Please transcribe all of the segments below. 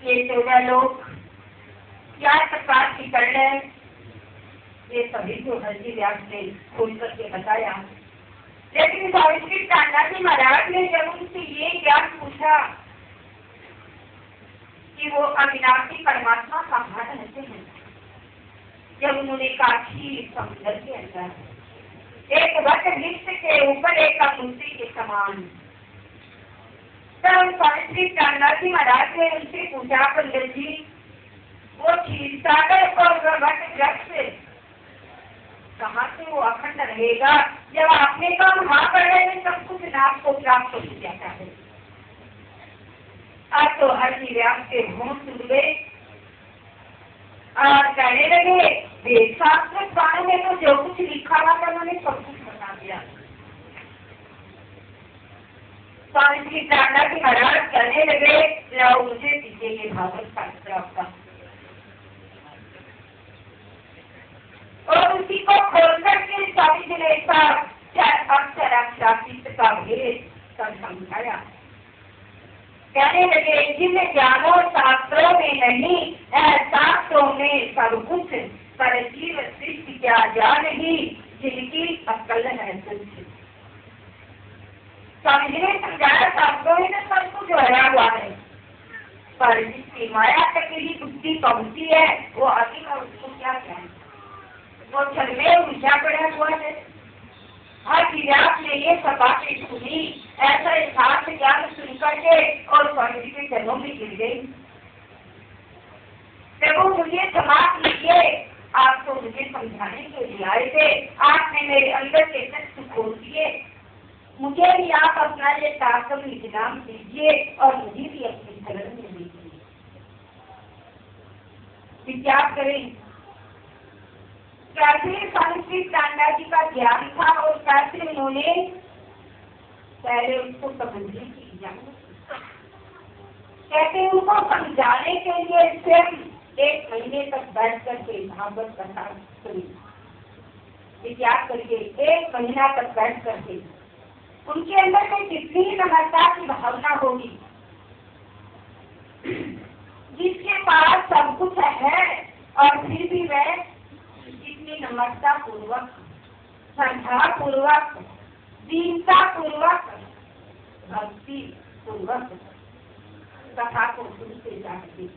ये 14 लोग क्या प्रकार की कर्ण है, ये सभी को हल्दी व्यास ने खोल करके बताया। लेकिन स्वामी श्री कान्हाजी महाराज ने जब उनसे ये ज्ञान पूछा कि वो अविनाशी परमात्मा कहाँ रहते हैं, जब उन्होंने काशी समुद्र के अंदर एक वट वृक्ष के ऊपर एक मूर्ति के समान, तब स्वामी श्री कान्हाजी महाराज ने उनसे पूछा, पंडित जी वो क्षीर सागर और वट वृक्ष कहाँ से वो अखंड रहेगा, जब आपने कहा वहां पर रहने सब कुछ नाश को प्राप्त हो जाता है। आज तो हल्दी व्यास के होंठ टूट गए और कहने लगे, वेद शास्त्र पाठ में तो जो कुछ लिखा हुआ था उन्होंने सब कुछ बता दिया। स्वामी श्री कान्हाजी महाराज कहने लगे, लाओ मुझे पीछे ये भागवत शास्त्र आपका, और उसी को खोल करके स्वामी जी ने अक्षराक्षातीत का भेद सब समझाया। कहने लगे, जिन ज्ञानों शास्त्रों में नहीं शास्त्रों में सब कुछ, पर जीव सृष्टि क्या जान ही जिनकी अक्ल है तुच्छ। स्वामी जी ने समझाया, शास्त्रों में सब कुछ भरा हुआ है, पर जिसकी माया तक की बुद्धि पहुंची है वो अभी और उसको क्या कहें, वो छल में उलझा पड़ा हुआ है। हर व्यास ने ये सब बातें सुनी, ऐसा यथार्थ ज्ञान सुन करके और स्वामी जी के चरणों में गिर गई। प्रभु मुझे समाप्त कीजिए, आप तो मुझे समझाने के लिए आए थे, आपने मेरे अंदर के तत्व खोल दिए, मुझे भी आप अपना ये ताकत इनाम दीजिए और मुझे भी अपनी शरण में दीजिए। विचार करें, कैसे स्वामी श्री कान्हाजी का ज्ञान था और कैसे उन्होंने पहले उसको समझने की इजाजत, कैसे उनको समझाने के लिए स्वयं 1 महीने तक बैठ करके भागवत कथा सुनी। विचार करके 1 महीना तक बैठ करके उनके अंदर में कितनी नम्रता की भावना होगी, जिसके पास सब कुछ है और फिर भी वह इतनी नम्रता पूर्वक, श्रद्धा पूर्वक, दीनता पूर्वक, भक्ति पूर्वक कथा को सुनते जाते।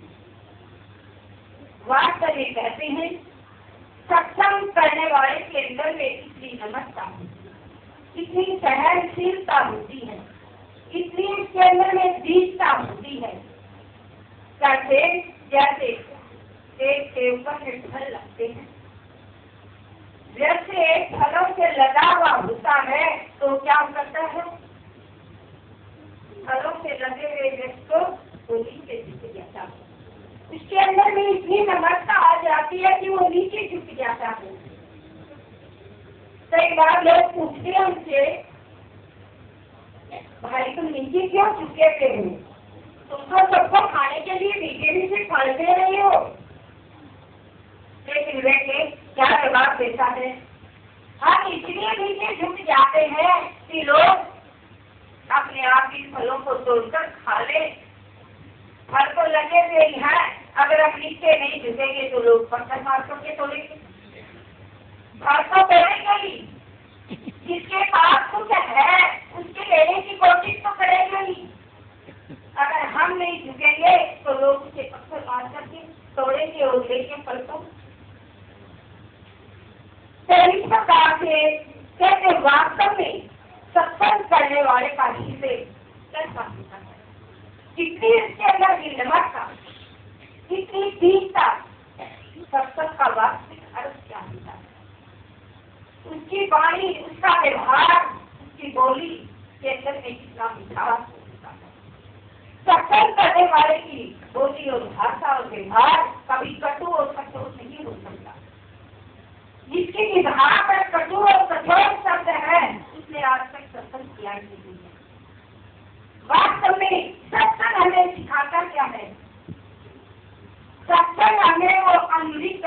वास्तव में कहते हैं, सत्संग करने वाले के अंदर में इतनी नम्रता होती है, इतनी सहनशीलता होती है, इतनी इसके अंदर में दीनता होती है, कैसे जैसे एक के ऊपर से फल लगते हैं, जैसे फलों से लगा हुआ होता है तो क्या करता है, फलों से लगे हुए वृक्ष को नीचे झुक जाता है, उसके अंदर में इतनी नम्रता आ जाती है कि वो नीचे झुक जाता है। कई बार लोग पूछते हैं उनसे, भाई तुम नीचे क्यों झुके थे हो, तुमको सबको खाने के लिए नीचे नीचे फल दे रहे हो, लेकिन वे क्या जवाब देता है, हम इसलिए नीचे झुक जाते हैं कि लोग अपने आप इन फलों को तोड़कर खा ले, फल तो लगे हुए हैं, अगर हम नीचे नहीं झुकेंगे तो लोग पत्थर मार करके तोड़ेंगे, फल तो तोड़ेंगे ही, जिसके पास कुछ है उसके लेने की कोशिश तो करेंगे ही, अगर हम नहीं झुकेंगे तो लोग उसे पत्थर मार करके तोड़ेंगे और लेंगे फल को। इस प्रकार से कहते वास्तव में सत्संग करने वाले का हृदय कैसा होता है, कितनी इसके अंदर निर्मलता, कितनी दीनता, सत्संग का वास्तविक अर्थ क्या होता है, उसकी वाणी, उसका व्यवहार, उसकी बोली के अंदर में कितना मिठास होता है। सत्संग करने वाले की बोली और भाषा और व्यवहार कभी कटु और कठोर नहीं हो सकता, जिसकी निभाव पर कटु और कठोर शब्द है उसने आज तक सत्संग किया नहीं है। वास्तव में सत्संग हमें सिखाता क्या है, सत्संग हमें वो अमृत